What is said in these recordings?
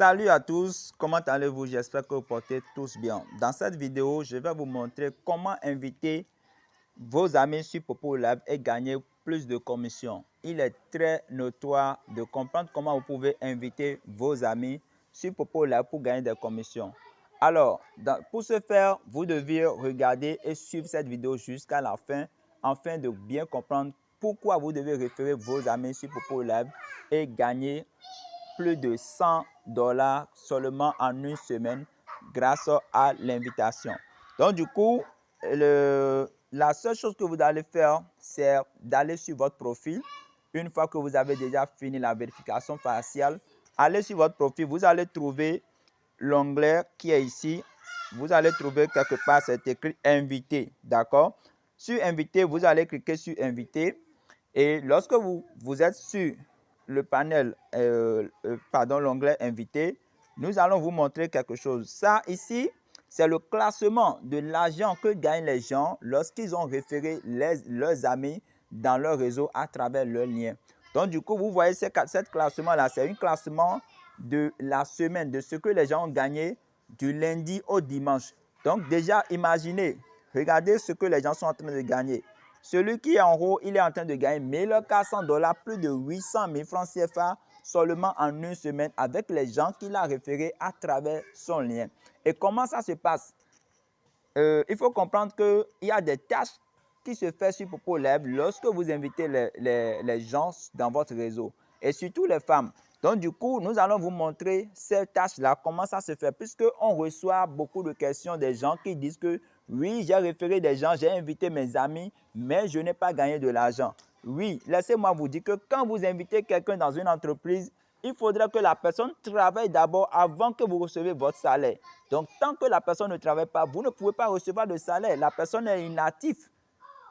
Salut à tous, comment allez-vous? J'espère que vous portez tous bien. Dans cette vidéo, je vais vous montrer comment inviter vos amis sur PopoLab et gagner plus de commissions. Il est très notoire de comprendre comment vous pouvez inviter vos amis sur PopoLab pour gagner des commissions. Alors, pour ce faire, vous devez regarder et suivre cette vidéo jusqu'à la fin afin de bien comprendre pourquoi vous devez référer vos amis sur PopoLab et gagner plus de $100 seulement en une semaine grâce à l'invitation. Donc du coup, la seule chose que vous allez faire, c'est d'aller sur votre profil. Une fois que vous avez déjà fini la vérification faciale, allez sur votre profil, vous allez trouver l'onglet qui est ici. Vous allez trouver quelque part, c'est écrit invité, d'accord? Sur invité, vous allez cliquer sur invité et lorsque vous êtes sur le panel, l'onglet invité, nous allons vous montrer quelque chose. Ça ici, c'est le classement de l'argent que gagnent les gens lorsqu'ils ont référé leurs amis dans leur réseau à travers leur lien. Donc du coup, vous voyez ce classement-là, c'est un classement de la semaine, de ce que les gens ont gagné du lundi au dimanche. Donc déjà, imaginez, regardez ce que les gens sont en train de gagner. Celui qui est en haut, il est en train de gagner $1400, plus de 800 000 francs CFA seulement en une semaine avec les gens qu'il a référés à travers son lien. Et comment ça se passe? Il faut comprendre qu'il y a des tâches qui se font sur PopoLab lorsque vous invitez les gens dans votre réseau et surtout les femmes. Donc du coup, nous allons vous montrer ces tâches-là, comment ça se fait, puisqu'on reçoit beaucoup de questions des gens qui disent que oui, j'ai référé des gens, j'ai invité mes amis, mais je n'ai pas gagné de l'argent. Oui, laissez-moi vous dire que quand vous invitez quelqu'un dans une entreprise, il faudra que la personne travaille d'abord avant que vous recevez votre salaire. Donc, tant que la personne ne travaille pas, vous ne pouvez pas recevoir de salaire. La personne est inactive.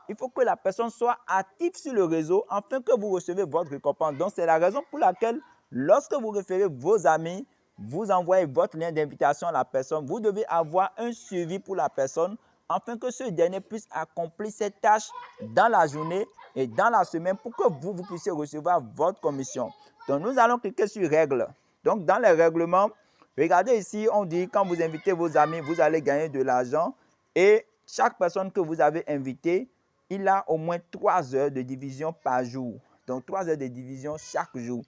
Il faut que la personne soit active sur le réseau afin que vous recevez votre récompense. Donc, c'est la raison pour laquelle, lorsque vous référez vos amis, vous envoyez votre lien d'invitation à la personne. Vous devez avoir un suivi pour la personne afin que ce dernier puisse accomplir ses tâches dans la journée et dans la semaine pour que vous puissiez recevoir votre commission. Donc, nous allons cliquer sur règles. Donc, dans les règlements, regardez ici, on dit quand vous invitez vos amis, vous allez gagner de l'argent et chaque personne que vous avez invitée, il a au moins 3 heures de division par jour. Donc, 3 heures de division chaque jour.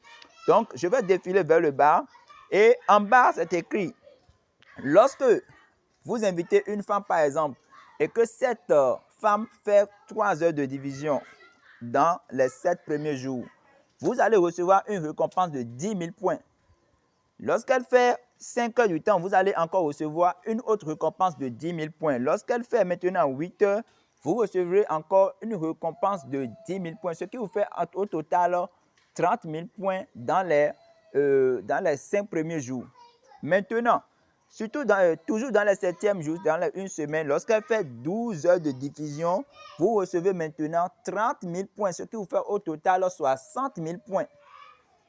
Donc, je vais défiler vers le bas. Et en bas, c'est écrit, lorsque vous invitez une femme, par exemple, et que cette femme fait 3 heures de division dans les 7 premiers jours, vous allez recevoir une récompense de 10 000 points. Lorsqu'elle fait 5 heures du temps, vous allez encore recevoir une autre récompense de 10 000 points. Lorsqu'elle fait maintenant 8 heures, vous recevrez encore une récompense de 10 000 points, ce qui vous fait au total 30 000 points dans les 5 premiers jours. Maintenant, toujours dans les 7e jours, dans une semaine, lorsqu'elle fait 12 heures de diffusion, vous recevez maintenant 30 000 points, ce qui vous fait au total 60 000 points.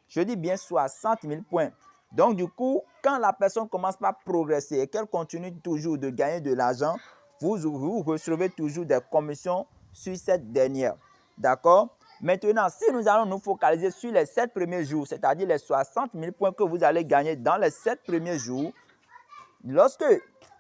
Je dis bien 60 000 points. Donc, du coup, quand la personne commence par progresser et qu'elle continue toujours de gagner de l'argent, vous recevez toujours des commissions sur cette dernière. D'accord? Maintenant, si nous allons nous focaliser sur les 7 premiers jours, c'est-à-dire les 60 000 points que vous allez gagner dans les 7 premiers jours, lorsque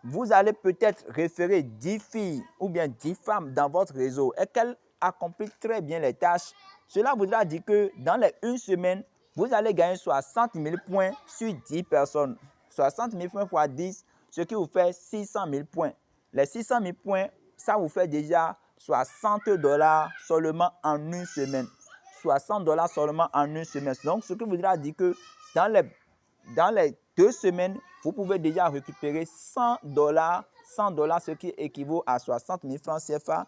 vous allez peut-être référer 10 filles ou bien 10 femmes dans votre réseau et qu'elles accomplissent très bien les tâches, cela voudra dire que dans les 1 semaine, vous allez gagner 60 000 points sur 10 personnes. 60 000 points fois 10, ce qui vous fait 600 000 points. Les 600 000 points, ça vous fait déjà 60 $ seulement en une semaine. 60 $ seulement en une semaine. Donc, ce qui voudra dire que dans les 2 semaines, vous pouvez déjà récupérer 100 $, ce qui équivaut à 60 000 francs CFA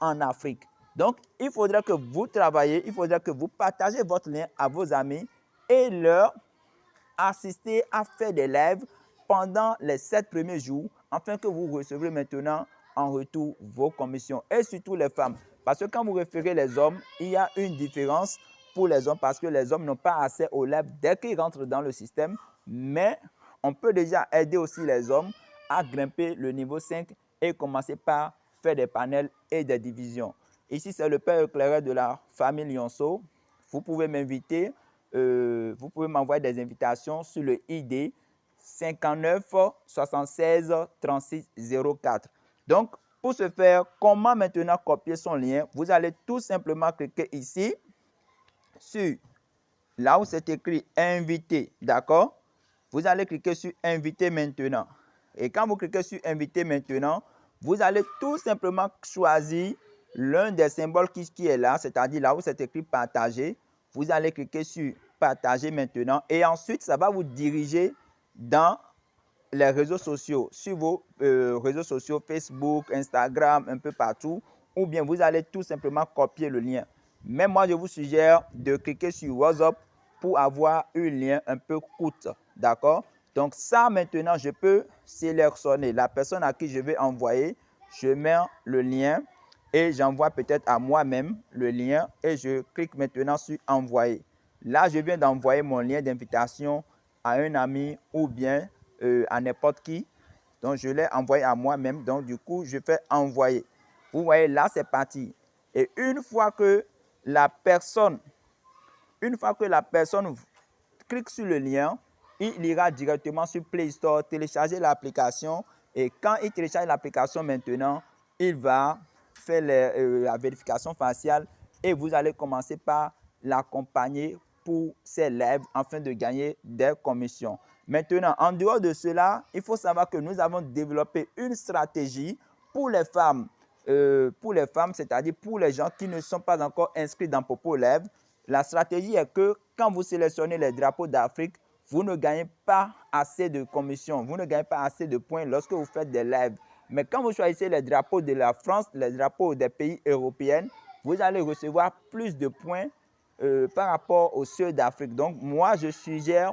en Afrique. Donc, il faudra que vous travaillez, il faudra que vous partagez votre lien à vos amis et leur assistez à faire des lives pendant les 7 premiers jours afin que vous recevrez maintenant en retour vos commissions et surtout les femmes. Parce que quand vous référez les hommes, il y a une différence pour les hommes parce que les hommes n'ont pas accès aux lives dès qu'ils rentrent dans le système, mais on peut déjà aider aussi les hommes à grimper le niveau 5 et commencer par faire des panels et des divisions. Ici, c'est le père éclaireur de la famille Lionceau. Vous pouvez m'inviter, vous pouvez m'envoyer des invitations sur le ID 59 76 36 04. Donc, pour ce faire, comment maintenant copier son lien? Vous allez tout simplement cliquer ici sur là où c'est écrit inviter, d'accord? Vous allez cliquer sur inviter maintenant. Et quand vous cliquez sur inviter maintenant, vous allez tout simplement choisir l'un des symboles qui est là, c'est-à-dire là où c'est écrit partager. Vous allez cliquer sur partager maintenant et ensuite ça va vous diriger dans les réseaux sociaux, sur vos réseaux sociaux, Facebook, Instagram, un peu partout, ou bien vous allez tout simplement copier le lien. Mais moi, je vous suggère de cliquer sur WhatsApp pour avoir un lien un peu court, d'accord? Donc ça, maintenant, je peux sélectionner la personne à qui je vais envoyer. Je mets le lien et j'envoie peut-être à moi-même le lien et je clique maintenant sur envoyer. Là, je viens d'envoyer mon lien d'invitation à un ami ou bien à n'importe qui. Donc, je l'ai envoyé à moi-même. Donc, du coup, je fais envoyer. Vous voyez, là, c'est parti. Et une fois que la personne clique sur le lien, il ira directement sur Play Store, télécharger l'application. Et quand il télécharge l'application maintenant, il va faire la vérification faciale et vous allez commencer par l'accompagner pour ses lives afin de gagner des commissions. Maintenant, en dehors de cela, il faut savoir que nous avons développé une stratégie pour les femmes, c'est-à-dire pour les gens qui ne sont pas encore inscrits dans Popo Live. La stratégie est que quand vous sélectionnez les drapeaux d'Afrique, vous ne gagnez pas assez de commissions, vous ne gagnez pas assez de points lorsque vous faites des lives. Mais quand vous choisissez les drapeaux de la France, les drapeaux des pays européens, vous allez recevoir plus de points par rapport aux ceux d'Afrique. Donc, moi, je suggère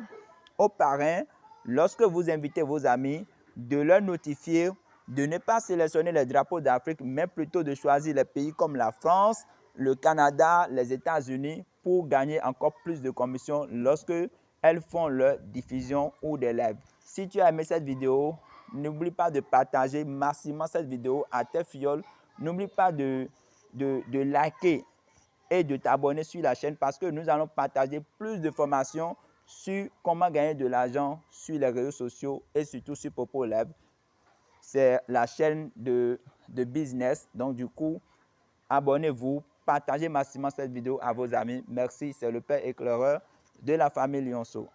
aux parrains, lorsque vous invitez vos amis, de leur notifier de ne pas sélectionner les drapeaux d'Afrique, mais plutôt de choisir les pays comme la France, le Canada, les États-Unis pour gagner encore plus de commissions lorsque elles font leur diffusion ou des lives. Si tu as aimé cette vidéo, n'oublie pas de partager massivement cette vidéo à tes fioles. N'oublie pas de liker et de t'abonner sur la chaîne parce que nous allons partager plus de formations sur comment gagner de l'argent sur les réseaux sociaux et surtout sur Popo Live. C'est la chaîne de business. Donc, du coup, abonnez-vous, partagez massivement cette vidéo à vos amis. Merci, c'est le Père éclaireur de la famille Lionceau.